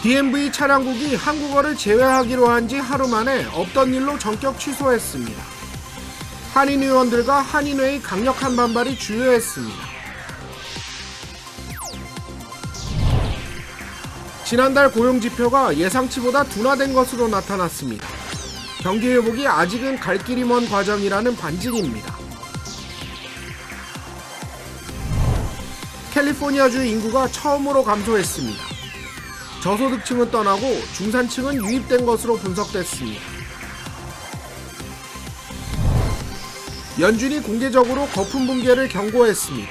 DMV 차량국이 한국어를 제외하기로 한 지 하루 만에 없던 일로 전격 취소했습니다. 한인 의원들과 한인회의 강력한 반발이 주요했습니다. 지난달 고용지표가 예상치보다 둔화된 것으로 나타났습니다. 경기 회복이 아직은 갈 길이 먼 과정이라는 반증입니다. 캘리포니아주 인구가 처음으로 감소했습니다. 저소득층은 떠나고 중산층은 유입된 것으로 분석됐습니다. 연준이 공개적으로 거품 붕괴를 경고했습니다.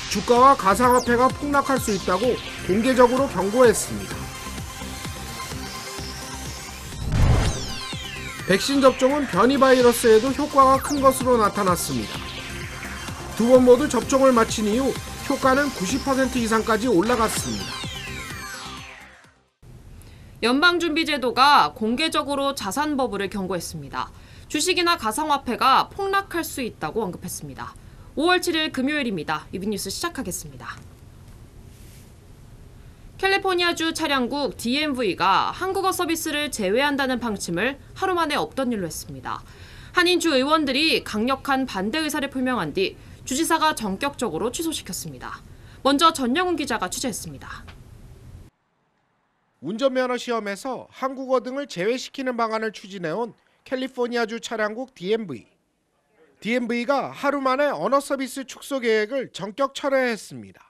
주가와 가상화폐가 폭락할 수 있다고 공개적으로 경고했습니다. 백신 접종은 변이 바이러스에도 효과가 큰 것으로 나타났습니다. 두 번 모두 접종을 마친 이후 효과는 90% 이상까지 올라갔습니다. 연방준비제도가 공개적으로 자산 버블을 경고했습니다. 주식이나 가상화폐가 폭락할 수 있다고 언급했습니다. 5월 7일 금요일입니다. 유비뉴스 시작하겠습니다. 캘리포니아주 차량국 DMV가 한국어 서비스를 제외한다는 방침을 하루 만에 없던 일로 했습니다. 한인주 의원들이 강력한 반대 의사를 표명한 뒤 주지사가 전격적으로 취소시켰습니다. 먼저 전영훈 기자가 취재했습니다. 운전면허 시험에서 한국어 등을 제외시키는 방안을 추진해온 캘리포니아주 차량국 DMV. DMV가 하루 만에 언어 서비스 축소 계획을 전격 철회했습니다.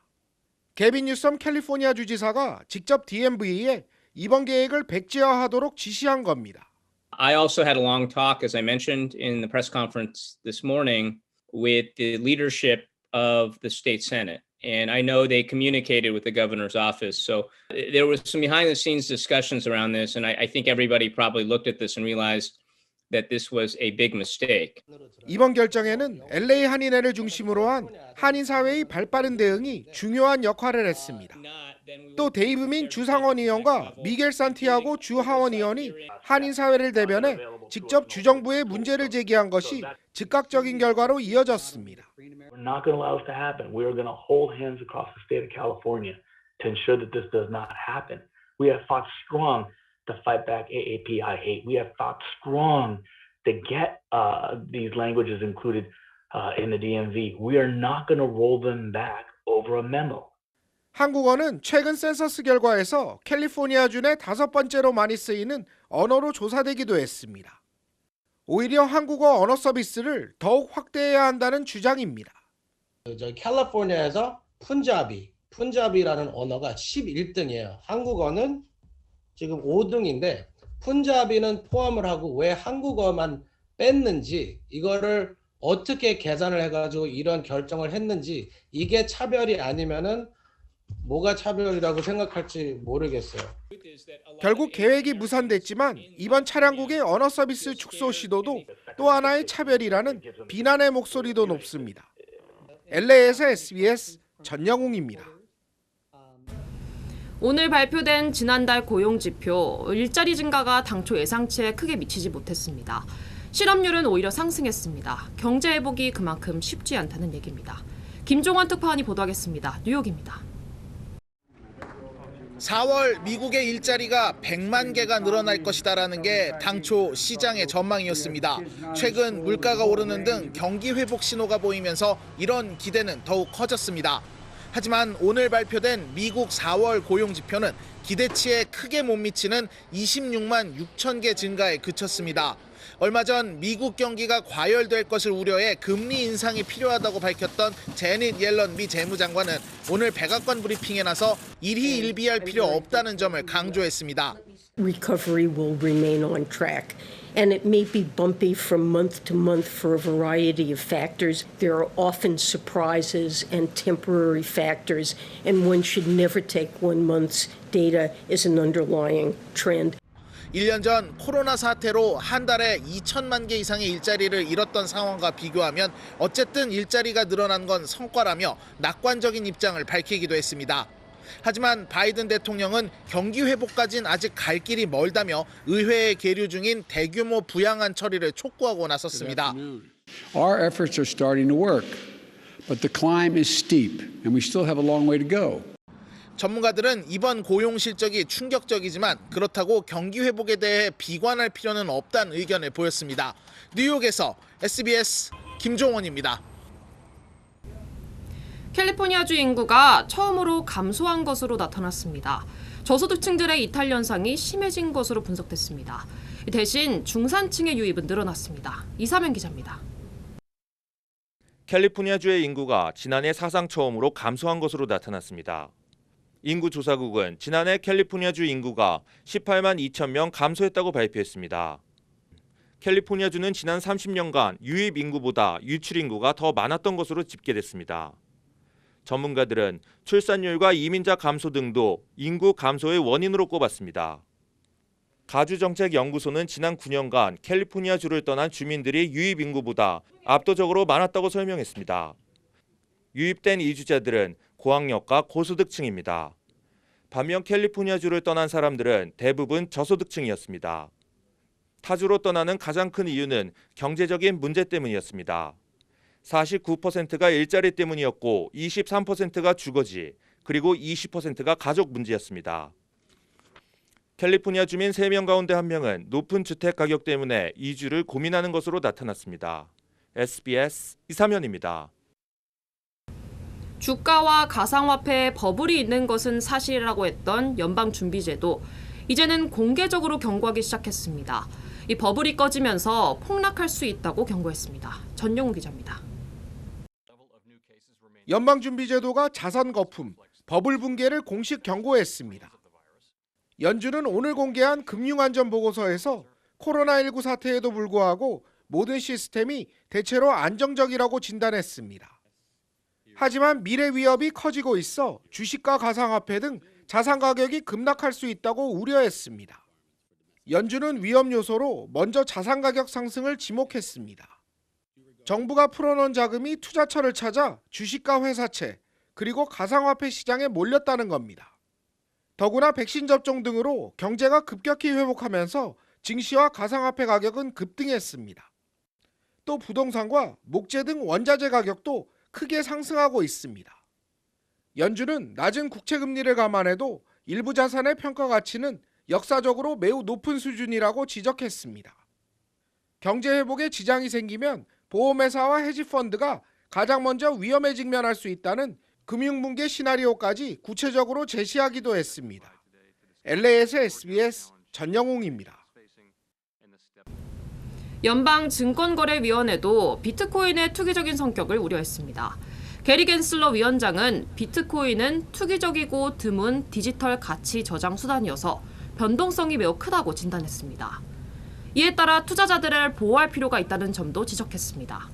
게빈 뉴섬 캘리포니아 주지사가 직접 DMV에 이번 계획을 백지화하도록 지시한 겁니다. I also had a long talk, as I mentioned in the press conference this morning, with the leadership of the state Senate. And I know they communicated with the governor's office. So there was some behind the scenes discussions around this. And I think everybody probably looked at this and realized that this was a big mistake. 이번 결정에는 LA 한인회를 중심으로 한 한인 사회의 발빠른 대응이 중요한 역할을 했습니다. 또 데이브 민 주상원 의원과 미겔 산티아고 주 하원 의원이 한인 사회를 대변해 직접 주정부에 문제를 제기한 것이 즉각적인 결과로 이어졌습니다. We're not going to allow this to happen. We are going to hold hands across the state of California to ensure that this does not happen. We have fought strong to fight back AAPI hate. We have fought strong to get these languages included in the DMV. We are not going to roll them back over a memo. 한국어는 최근 센서스 결과에서 캘리포니아주 내 5번째로 많이 쓰이는 언어로 조사되기도 했습니다. 오히려 한국어 언어 서비스를 더욱 확대해야 한다는 주장입니다. 저희 캘리포니아에서 푼자비라는 언어가 11등이에요. 한국어는 지금 5등인데 푼자비는 포함을 하고 왜 한국어만 뺐는지 이거를 어떻게 계산을 해가지고 이런 결정을 했는지 이게 차별이 아니면은 뭐가 차별이라고 생각할지 모르겠어요. 결국 계획이 무산됐지만 이번 차량국의 언어 서비스 축소 시도도 또 하나의 차별이라는 비난의 목소리도 높습니다. LA에서 SBS 전영웅입니다. 오늘 발표된 지난달 고용지표, 일자리 증가가 당초 예상치에 크게 미치지 못했습니다. 실업률은 오히려 상승했습니다. 경제 회복이 그만큼 쉽지 않다는 얘기입니다. 김종원 특파원이 보도하겠습니다. 뉴욕입니다. 4월 미국의 일자리가 100만 개가 늘어날 것이다라는 게 당초 시장의 전망이었습니다. 최근 물가가 오르는 등 경기 회복 신호가 보이면서 이런 기대는 더욱 커졌습니다. 하지만 오늘 발표된 미국 4월 고용지표는 기대치에 크게 못 미치는 26만 6천 개 증가에 그쳤습니다. 얼마 전 미국 경기가 과열될 것을 우려해 금리 인상이 필요하다고 밝혔던 제닛 옐런 미 재무장관은 오늘 백악관 브리핑에 나서 일희일비할 필요 없다는 점을 강조했습니다. Recovery will remain on track. And it may be bumpy from month to month for a variety of factors. There are often surprises and temporary factors, and one should never take 1 month's data as an underlying trend. 1년 전 코로나 사태로 한 달에 2천만 개 이상의 일자리를 잃었던 상황과 비교하면 어쨌든 일자리가 늘어난 건 성과라며 낙관적인 입장을 밝히기도 했습니다. 하지만 바이든 대통령은 경기 회복까지는 아직 갈 길이 멀다며 의회에 계류 중인 대규모 부양안 처리를 촉구하고 나섰습니다. Our efforts are starting to work, but the climb is steep and we still have a long way to go. 전문가들은 이번 고용 실적이 충격적이지만 그렇다고 경기 회복에 대해 비관할 필요는 없다는 의견을 보였습니다. 뉴욕에서 SBS 김종원입니다. 캘리포니아주 인구가 처음으로 감소한 것으로 나타났습니다. 저소득층들의 이탈 현상이 심해진 것으로 분석됐습니다. 대신 중산층의 유입은 늘어났습니다. 이사면 기자입니다. 캘리포니아주의 인구가 지난해 사상 처음으로 감소한 것으로 나타났습니다. 인구조사국은 지난해 캘리포니아주 인구가 18만 2천 명 감소했다고 발표했습니다. 캘리포니아주는 지난 30년간 유입 인구보다 유출 인구가 더 많았던 것으로 집계됐습니다. 전문가들은 출산율과 이민자 감소 등도 인구 감소의 원인으로 꼽았습니다. 가주정책연구소는 지난 9년간 캘리포니아주를 떠난 주민들이 유입 인구보다 압도적으로 많았다고 설명했습니다. 유입된 이주자들은 고학력과 고소득층입니다. 반면 캘리포니아주를 떠난 사람들은 대부분 저소득층이었습니다. 타주로 떠나는 가장 큰 이유는 경제적인 문제 때문이었습니다. 49%가 일자리 때문이었고 23%가 주거지, 그리고 20%가 가족 문제였습니다. 캘리포니아 주민 3명 가운데 1명은 높은 주택 가격 때문에 이주를 고민하는 것으로 나타났습니다. SBS 이사면입니다. 주가와 가상화폐에 버블이 있는 것은 사실이라고 했던 연방준비제도, 이제는 공개적으로 경고하기 시작했습니다. 이 버블이 꺼지면서 폭락할 수 있다고 경고했습니다. 전영우 기자입니다. 연방준비제도가 자산 거품, 버블 붕괴를 공식 경고했습니다. 연준은 오늘 공개한 금융안전보고서에서 코로나19 사태에도 불구하고 모든 시스템이 대체로 안정적이라고 진단했습니다. 하지만 미래 위협이 커지고 있어 주식과 가상화폐 등 자산 가격이 급락할 수 있다고 우려했습니다. 연준은 위험 요소로 먼저 자산 가격 상승을 지목했습니다. 정부가 풀어놓은 자금이 투자처를 찾아 주식과 회사채, 그리고 가상화폐 시장에 몰렸다는 겁니다. 더구나 백신 접종 등으로 경제가 급격히 회복하면서 증시와 가상화폐 가격은 급등했습니다. 또 부동산과 목재 등 원자재 가격도 크게 상승하고 있습니다. 연준은 낮은 국채금리를 감안해도 일부 자산의 평가 가치는 역사적으로 매우 높은 수준이라고 지적했습니다. 경제 회복에 지장이 생기면 보험회사와 헤지펀드가 가장 먼저 위험에 직면할 수 있다는 금융붕괴 시나리오까지 구체적으로 제시하기도 했습니다. LA에서 SBS 전영웅입니다. 연방증권거래위원회도 비트코인의 투기적인 성격을 우려했습니다. 게리 겐슬러 위원장은 비트코인은 투기적이고 드문 디지털 가치 저장 수단이어서 변동성이 매우 크다고 진단했습니다. 이에 따라 투자자들을 보호할 필요가 있다는 점도 지적했습니다.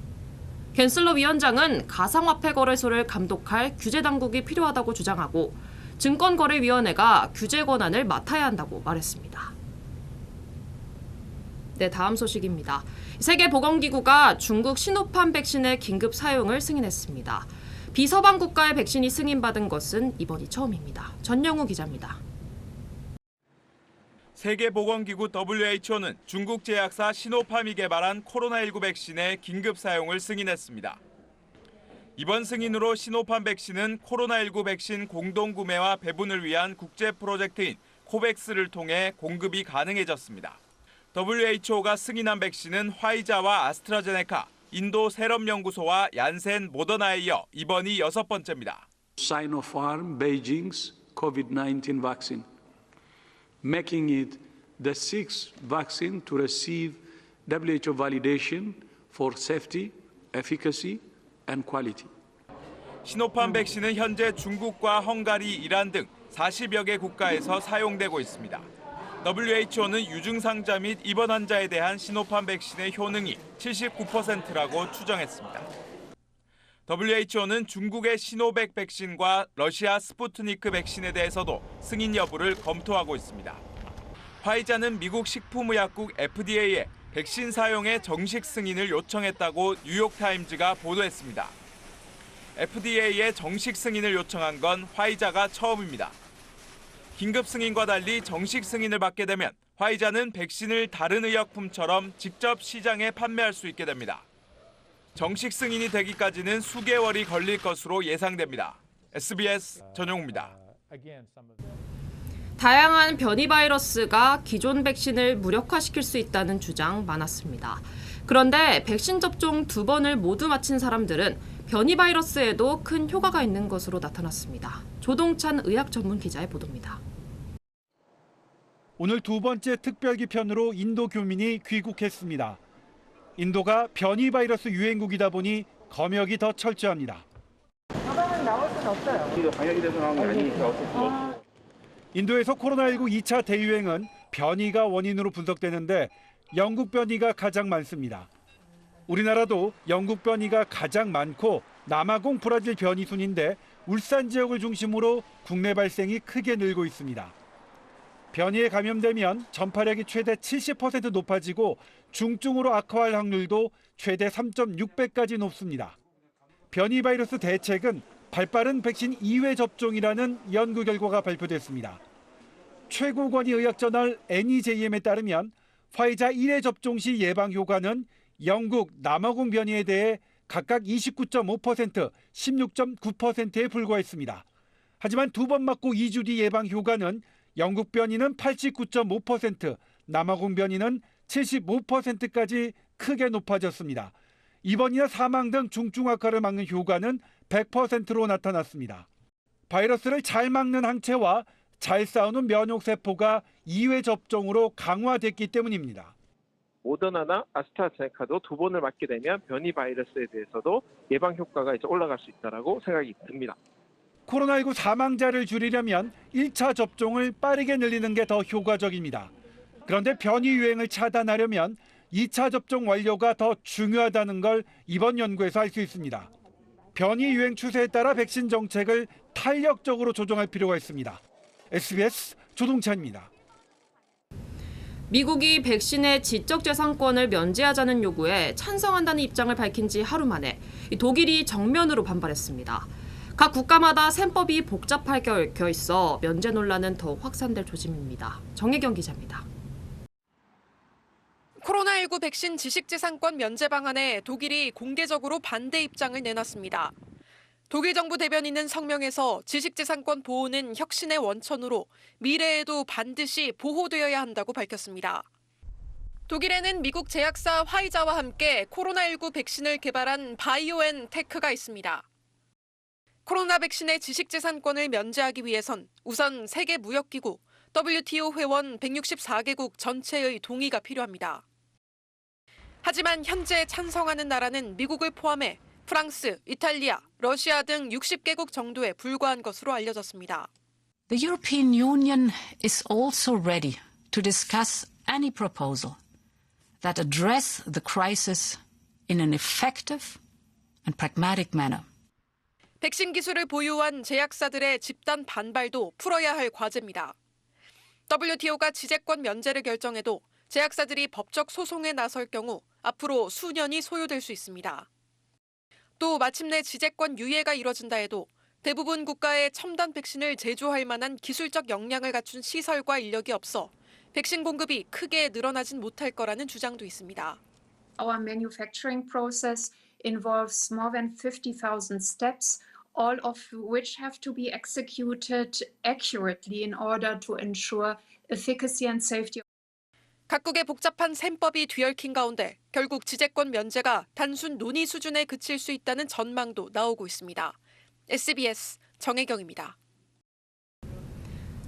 겐슬러 위원장은 가상화폐 거래소를 감독할 규제 당국이 필요하다고 주장하고 증권거래위원회가 규제 권한을 맡아야 한다고 말했습니다. 네, 다음 소식입니다. 세계보건기구가 중국 시노팜 백신의 긴급 사용을 승인했습니다. 비서방 국가의 백신이 승인받은 것은 이번이 처음입니다. 전영우 기자입니다. 세계보건기구 WHO는 중국 제약사 시노팜이 개발한 코로나19 백신의 긴급 사용을 승인했습니다. 이번 승인으로 시노팜 백신은 코로나19 백신 공동구매와 배분을 위한 국제 프로젝트인 코백스를 통해 공급이 가능해졌습니다. WHO가 승인한 백신은 화이자와 아스트라제네카, 인도 세럼연구소와 얀센, 모더나에 이어 이번이 6번째입니다. Sinopharm Beijing's COVID-19 vaccine, making it the 6th vaccine to receive WHO validation for safety, efficacy, and quality. 시노팜 백신은 현재 중국과 헝가리, 이란 등 40여 개 국가에서 사용되고 있습니다. WHO는 유증상자 및 입원 환자에 대한 시노팜 백신의 효능이 79%라고 추정했습니다. WHO는 중국의 시노백 백신과 러시아 스푸트니크 백신에 대해서도 승인 여부를 검토하고 있습니다. 화이자는 미국 식품의약국 FDA에 백신 사용의 정식 승인을 요청했다고 뉴욕타임즈가 보도했습니다. FDA에 정식 승인을 요청한 건 화이자가 처음입니다. 긴급 승인과 달리 정식 승인을 받게 되면 화이자는 백신을 다른 의약품처럼 직접 시장에 판매할 수 있게 됩니다. 정식 승인이 되기까지는 수개월이 걸릴 것으로 예상됩니다. SBS 전용우입니다. 다양한 변이 바이러스가 기존 백신을 무력화시킬 수 있다는 주장 많았습니다. 그런데 백신 접종 2번을 모두 마친 사람들은 변이 바이러스에도 큰 효과가 있는 것으로 나타났습니다. 조동찬 의학 전문 기자의 보도입니다. 오늘 두 번째 특별기 편으로 인도 교민이 귀국했습니다. 인도가 변이 바이러스 유행국이다 보니 검역이 더 철저합니다. 가방은 나올 수는 없어요. 이거 방역이 돼서 나온 게 아니니까 어쩔 수 없어요. 인도에서 코로나19 2차 대유행은 변이가 원인으로 분석되는데 영국 변이가 가장 많습니다. 우리나라도 영국 변이가 가장 많고 남아공 브라질 변이 순인데 울산 지역을 중심으로 국내 발생이 크게 늘고 있습니다. 변이에 감염되면 전파력이 최대 70% 높아지고 중증으로 악화할 확률도 최대 3.6배까지 높습니다. 변이 바이러스 대책은 발빠른 백신 2회 접종이라는 연구 결과가 발표됐습니다. 최고 권위 의학저널 NEJM에 따르면 화이자 1회 접종 시 예방 효과는 영국, 남아공 변이에 대해 각각 29.5%, 16.9%에 불과했습니다. 하지만 2번 맞고 2주 뒤 예방 효과는 영국 변이는 89.5%, 남아공 변이는 75%까지 크게 높아졌습니다. 입원이나 사망 등 중증 악화를 막는 효과는 100%로 나타났습니다. 바이러스를 잘 막는 항체와 잘 싸우는 면역세포가 2회 접종으로 강화됐기 때문입니다. 모더나나 아스트라제네카도 2번을 맞게 되면 변이 바이러스에 대해서도 예방 효과가 이제 올라갈 수 있다라고 생각이 듭니다. 코로나19 사망자를 줄이려면 1차 접종을 빠르게 늘리는 게 더 효과적입니다. 그런데 변이 유행을 차단하려면 2차 접종 완료가 더 중요하다는 걸 이번 연구에서 알 수 있습니다. 변이 유행 추세에 따라 백신 정책을 탄력적으로 조정할 필요가 있습니다. SBS 조동찬입니다. 미국이 백신의 지적재산권을 면제하자는 요구에 찬성한다는 입장을 밝힌 지 하루 만에 독일이 정면으로 반발했습니다. 각 국가마다 셈법이 복잡하게 얽혀 있어 면제 논란은 더 확산될 조짐입니다. 정혜경 기자입니다. 코로나19 백신 지식재산권 면제 방안에 독일이 공개적으로 반대 입장을 내놨습니다. 독일 정부 대변인은 성명에서 지식재산권 보호는 혁신의 원천으로 미래에도 반드시 보호되어야 한다고 밝혔습니다. 독일에는 미국 제약사 화이자와 함께 코로나19 백신을 개발한 바이오엔테크가 있습니다. 코로나 백신의 지식재산권을 면제하기 위해선 우선 세계무역기구 WTO 회원 164개국 전체의 동의가 필요합니다. 하지만 현재 찬성하는 나라는 미국을 포함해 프랑스, 이탈리아, 러시아 등 60개국 정도에 불과한 것으로 알려졌습니다. The European Union is also ready to discuss any proposal that address the crisis in an effective and pragmatic manner. 백신 기술을 보유한 제약사들의 집단 반발도 풀어야 할 과제입니다. WTO가 지재권 면제를 결정해도 제약사들이 법적 소송에 나설 경우 앞으로 수년이 소요될 수 있습니다. 또 마침내 지재권 유예가 이뤄진다 해도 대부분 국가의 첨단 백신을 제조할 만한 기술적 역량을 갖춘 시설과 인력이 없어 백신 공급이 크게 늘어나진 못할 거라는 주장도 있습니다. Our manufacturing process involves more than 50,000 steps, all of which have to be executed accurately in order to ensure efficacy and safety. 각국의 복잡한 셈법이 뒤얽힌 가운데 결국 지재권 면제가 단순 논의 수준에 그칠 수 있다는 전망도 나오고 있습니다. SBS 정혜경입니다.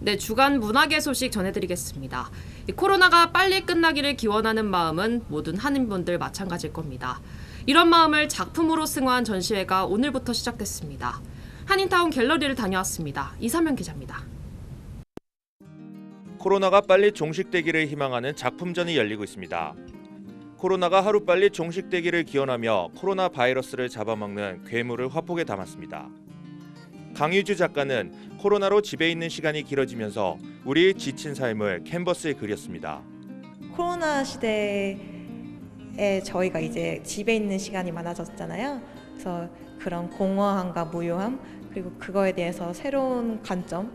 네, 주간 문화계 소식 전해드리겠습니다. 코로나가 빨리 끝나기를 기원하는 마음은 모든 한인분들 마찬가지일 겁니다. 이런 마음을 작품으로 승화한 전시회가 오늘부터 시작됐습니다. 한인타운 갤러리를 다녀왔습니다. 이사면 기자입니다. 코로나가 빨리 종식되기를 희망하는 작품전이 열리고 있습니다. 코로나가 하루빨리 종식되기를 기원하며 코로나 바이러스를 잡아먹는 괴물을 화폭에 담았습니다. 강유주 작가는 코로나로 집에 있는 시간이 길어지면서 우리의 지친 삶을 캔버스에 그렸습니다. 코로나 시대에 저희가 이제 집에 있는 시간이 많아졌잖아요. 그래서 그런 공허함과 무료함 그리고 그거에 대해서 새로운 관점을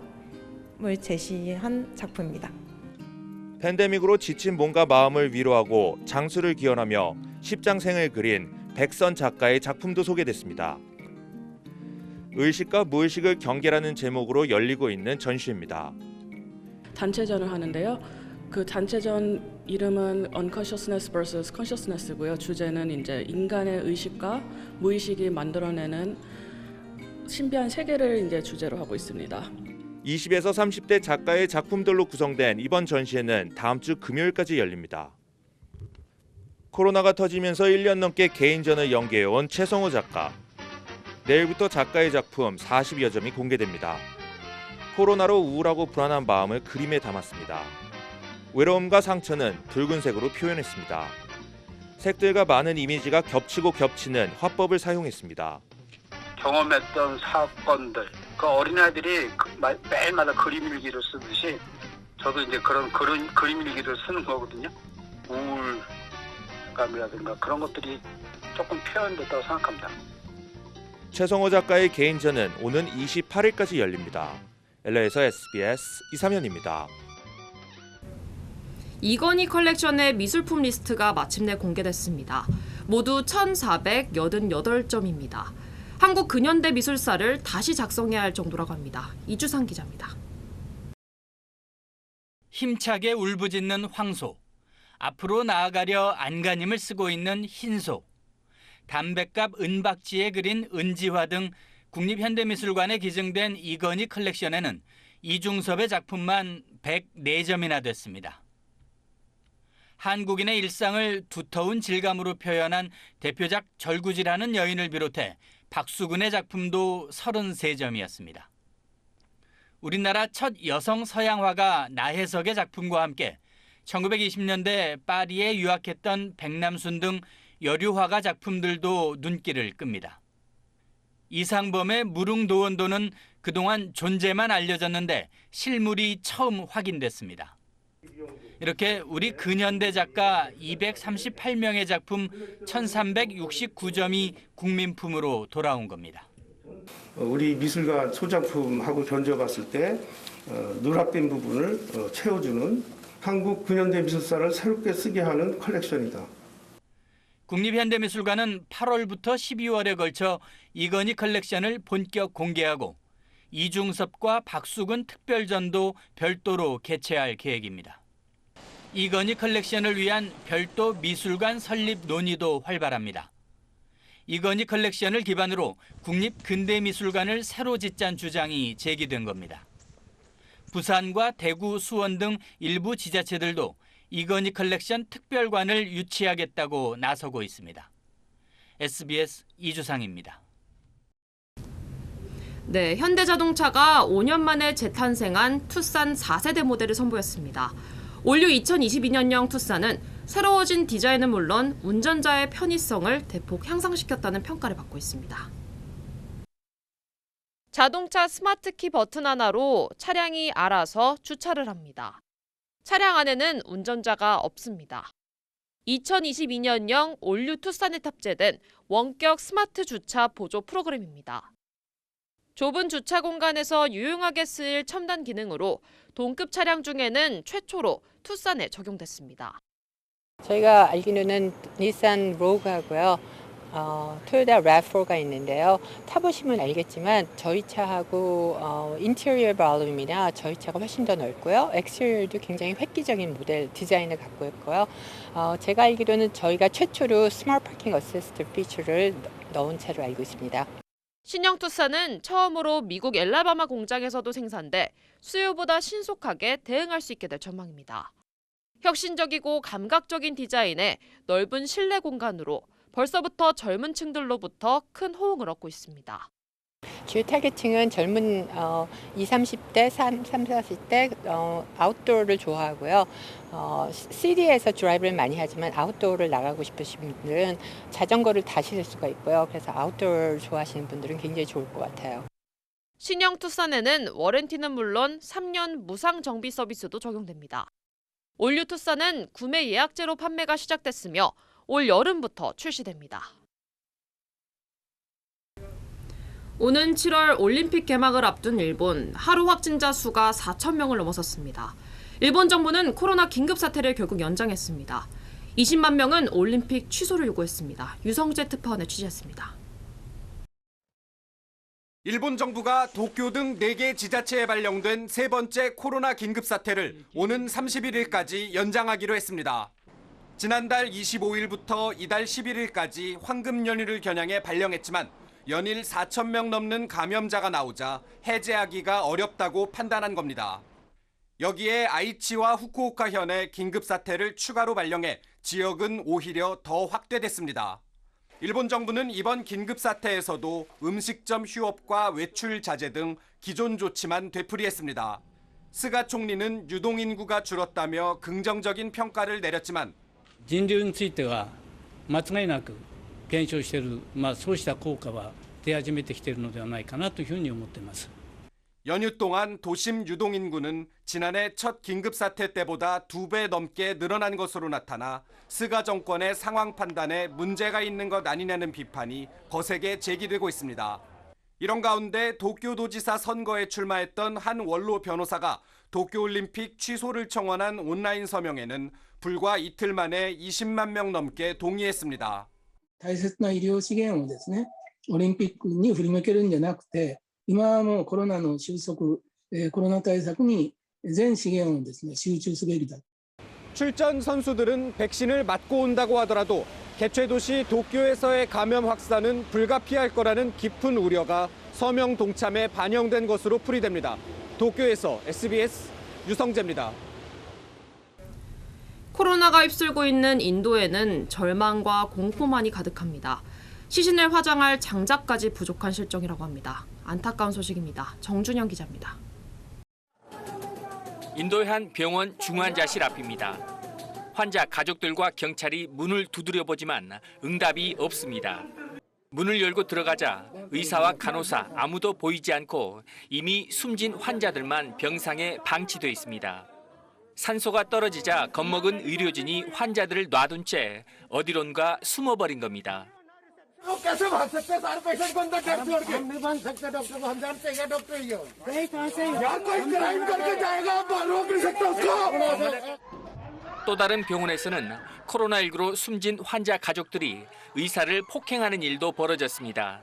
제시한 작품입니다. 팬데믹으로 지친 몸과 마음을 위로하고 장수를 기원하며 십장생을 그린 백선 작가의 작품도 소개됐습니다. 의식과 무의식을 경계라는 제목으로 열리고 있는 전시회입니다. 단체전을 하는데요. 그 단체전 이름은 Unconsciousness vs. Consciousness고요. 주제는 이제 인간의 의식과 무의식이 만들어내는 신비한 세계를 이제 주제로 하고 있습니다. 20에서 30대 작가의 작품들로 구성된 이번 전시회는 다음 주 금요일까지 열립니다. 코로나가 터지면서 1년 넘게 개인전을 연기해온 최성호 작가. 내일부터 작가의 작품 40여 점이 공개됩니다. 코로나로 우울하고 불안한 마음을 그림에 담았습니다. 외로움과 상처는 붉은색으로 표현했습니다. 색들과 많은 이미지가 겹치고 겹치는 화법을 사용했습니다. 경험했던 사건들, 그 어린아이들이 매일마다 그림 일기를 쓰듯이 저도 이제 그런 그림 일기를 쓰는 거거든요. 우울감이라든가 그런 것들이 조금 표현됐다고 생각합니다. 최성호 작가의 개인전은 오는 28일까지 열립니다. LA에서 SBS 이삼현입니다. 이건희 컬렉션의 미술품 리스트가 마침내 공개됐습니다. 모두 1,488점입니다. 한국 근현대 미술사를 다시 작성해야 할 정도라고 합니다. 이주상 기자입니다. 힘차게 울부짖는 황소, 앞으로 나아가려 안간힘을 쓰고 있는 흰소, 담뱃갑 은박지에 그린 은지화 등 국립현대미술관에 기증된 이건희 컬렉션에는 이중섭의 작품만 104점이나 됐습니다. 한국인의 일상을 두터운 질감으로 표현한 대표작 절구지라는 여인을 비롯해 박수근의 작품도 33점이었습니다. 우리나라 첫 여성 서양화가 나혜석의 작품과 함께 1920년대 파리에 유학했던 백남순 등 여류화가 작품들도 눈길을 끕니다. 이상범의 무릉도원도는 그동안 존재만 알려졌는데 실물이 처음 확인됐습니다. 이렇게 우리 근현대 작가 238명의 작품 1369점이 국민품으로 돌아온 겁니다. 우리 미술관 소작품하고 견져봤을 때 누락된 부분을 채워주는 한국 근현대 미술사를 새롭게 쓰게 하는 컬렉션이다. 국립현대미술관은 8월부터 12월에 걸쳐 이건희 컬렉션을 본격 공개하고 이중섭과 박수근 특별전도 별도로 개최할 계획입니다. 이건희 컬렉션을 위한 별도 미술관 설립 논의도 활발합니다. 이건희 컬렉션을 기반으로 국립근대미술관을 새로 짓자는 주장이 제기된 겁니다. 부산과 대구, 수원 등 일부 지자체들도 이건희 컬렉션 특별관을 유치하겠다고 나서고 있습니다. SBS 이주상입니다. 네, 현대자동차가 5년 만에 재탄생한 투싼 4세대 모델을 선보였습니다. 올류 2022년형 투싼은 새로워진 디자인은 물론 운전자의 편의성을 대폭 향상시켰다는 평가를 받고 있습니다. 자동차 스마트키 버튼 하나로 차량이 알아서 주차를 합니다. 차량 안에는 운전자가 없습니다. 2022년형 올류 투싼에 탑재된 원격 스마트 주차 보조 프로그램입니다. 좁은 주차 공간에서 유용하게 쓰일 첨단 기능으로 동급 차량 중에는 최초로 투싼에 적용됐습니다. 저희가 알기로는 닛산 로그하고요. 토요타 RAV4가 있는데요. 타보시면 알겠지만 저희 차하고 인테리어 볼륨이나 저희 차가 훨씬 더 넓고요. 엑스테리어도 굉장히 획기적인 모델 디자인을 갖고 있고요. 제가 알기로는 저희가 최초로 스마트 파킹 어시스트 피처를 넣은 차로 알고 있습니다. 신형 투싼은 처음으로 미국 엘라바마 공장에서도 생산돼 수요보다 신속하게 대응할 수 있게 될 전망입니다. 혁신적이고 감각적인 디자인에 넓은 실내 공간으로 벌써부터 젊은 층들로부터 큰 호응을 얻고 있습니다. 주요 타겟층은 젊은 20, 30대, 30, 40대 아웃도어를 좋아하고요. 시티에서 드라이브를 많이 하지만 아웃도어를 나가고 싶으신 분들은 자전거를 타실 수가 있고요. 그래서 아웃도어를 좋아하시는 분들은 굉장히 좋을 것 같아요. 신형 투싼에는 워런티는 물론 3년 무상 정비 서비스도 적용됩니다. 올류 투싼은 구매 예약제로 판매가 시작됐으며 올 여름부터 출시됩니다. 오는 7월 올림픽 개막을 앞둔 일본, 하루 확진자 수가 4,000명을 넘어섰습니다. 일본 정부는 코로나 긴급 사태를 결국 연장했습니다. 20만 명은 올림픽 취소를 요구했습니다. 유성재 특파원의 취재였습니다. 일본 정부가 도쿄 등 4개 지자체에 발령된 세 번째 코로나 긴급사태를 오는 31일까지 연장하기로 했습니다. 지난달 25일부터 이달 11일까지 황금 연휴를 겨냥해 발령했지만 연일 4,000명 넘는 감염자가 나오자 해제하기가 어렵다고 판단한 겁니다. 여기에 아이치와 후쿠오카현의 긴급사태를 추가로 발령해 지역은 오히려 더 확대됐습니다. 일본 정부는 이번 긴급사태에서도 음식점 휴업과 외출 자제 등 기존 조치만 되풀이했습니다. 스가 총리는 유동인구가 줄었다며 긍정적인 평가를 내렸지만 人流については間違いなく減少している、そうした効果は出始めてきているのではないかなというふうに思っています。 연휴 동안 도심 유동인구는 지난해 첫 긴급사태 때보다 2배 넘게 늘어난 것으로 나타나 스가 정권의 상황 판단에 문제가 있는 것 아니냐는 비판이 거세게 제기되고 있습니다. 이런 가운데 도쿄도지사 선거에 출마했던 한 원로 변호사가 도쿄올림픽 취소를 청원한 온라인 서명에는 불과 이틀 만에 20만 명 넘게 동의했습니다. 大切な医療資源をですね、オリンピックに振り向けるんじゃなくて、今はもうコロナの収束、コロナ対策に全資源をですね、集中すべきだ。 출전 선수들은 백신을 맞고 온다고 하더라도 개최 도시 도쿄에서의 감염 확산은 불가피할 거라는 깊은 우려가 서명 동참에 반영된 것으로 풀이됩니다. 도쿄에서 SBS 유성재입니다. 코로나가 휩쓸고 있는 인도에는 절망과 공포만이 가득합니다. 시신을 화장할 장작까지 부족한 실정이라고 합니다. 안타까운 소식입니다. 정준영 기자입니다. 인도의 한 병원 중환자실 앞입니다. 환자 가족들과 경찰이 문을 두드려보지만 응답이 없습니다. 문을 열고 들어가자 의사와 간호사 아무도 보이지 않고 이미 숨진 환자들만 병상에 방치돼 있습니다. 산소가 떨어지자 겁먹은 의료진이 환자들을 놔둔 채 어디론가 숨어버린 겁니다. 또 다른 병원에서는 코로나19로 숨진 환자 가족들이 의사를 폭행하는 일도 벌어졌습니다.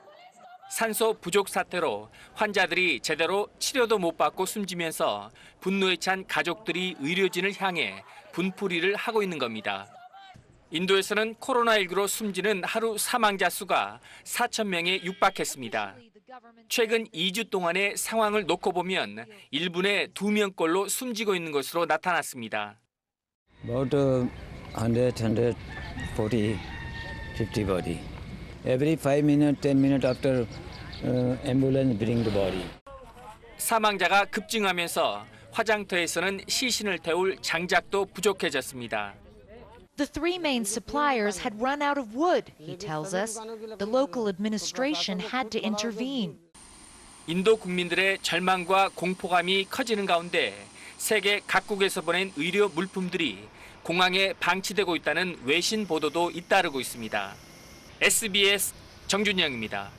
산소 부족 사태로 환자들이 제대로 치료도 못 받고 숨지면서 분노에 찬 가족들이 의료진을 향해 분풀이를 하고 있는 겁니다. 인도에서는 코로나19로 숨지는 하루 사망자 수가 4,000명에 육박했습니다. 최근 2주 동안의 상황을 놓고 보면 1분에 2명꼴로 숨지고 있는 것으로 나타났습니다. About 100, 140, 50 body. Every 5 minutes, 10 minutes after ambulance bring the body. 사망자가 급증하면서 화장터에서는 시신을 태울 장작도 부족해졌습니다. The three main suppliers had run out of wood, he tells us. The local administration had to intervene. 인도 국민들의 절망과 공포감이 커지는 가운데 세계 각국에서 보낸 의료 물품들이 공항에 방치되고 있다는 외신 보도도 잇따르고 있습니다. SBS 정준영입니다.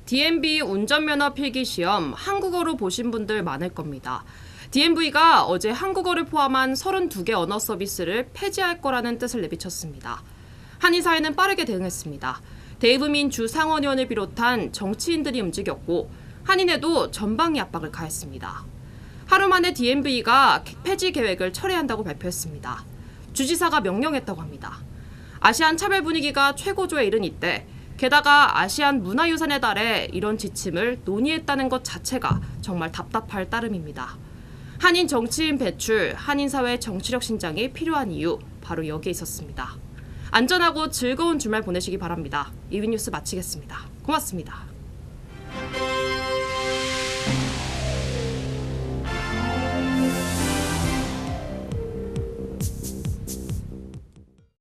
DMV 운전면허 필기시험 한국어로 보신 분들 많을 겁니다. DMV가 어제 한국어를 포함한 32개 언어 서비스를 폐지할 거라는 뜻을 내비쳤습니다. 한인사회는 빠르게 대응했습니다. 데이브민 주 상원의원을 비롯한 정치인들이 움직였고 한인회도 전방위 압박을 가했습니다. 하루 만에 DMV가 폐지 계획을 철회한다고 발표했습니다. 주지사가 명령했다고 합니다. 아시안 차별 분위기가 최고조에 이른 이때 게다가 아시안 문화유산의 달에 이런 지침을 논의했다는 것 자체가 정말 답답할 따름입니다. 한인 정치인 배출, 한인사회 정치력 신장이 필요한 이유 바로 여기에 있었습니다. 안전하고 즐거운 주말 보내시기 바랍니다. 이휘뉴스 마치겠습니다. 고맙습니다.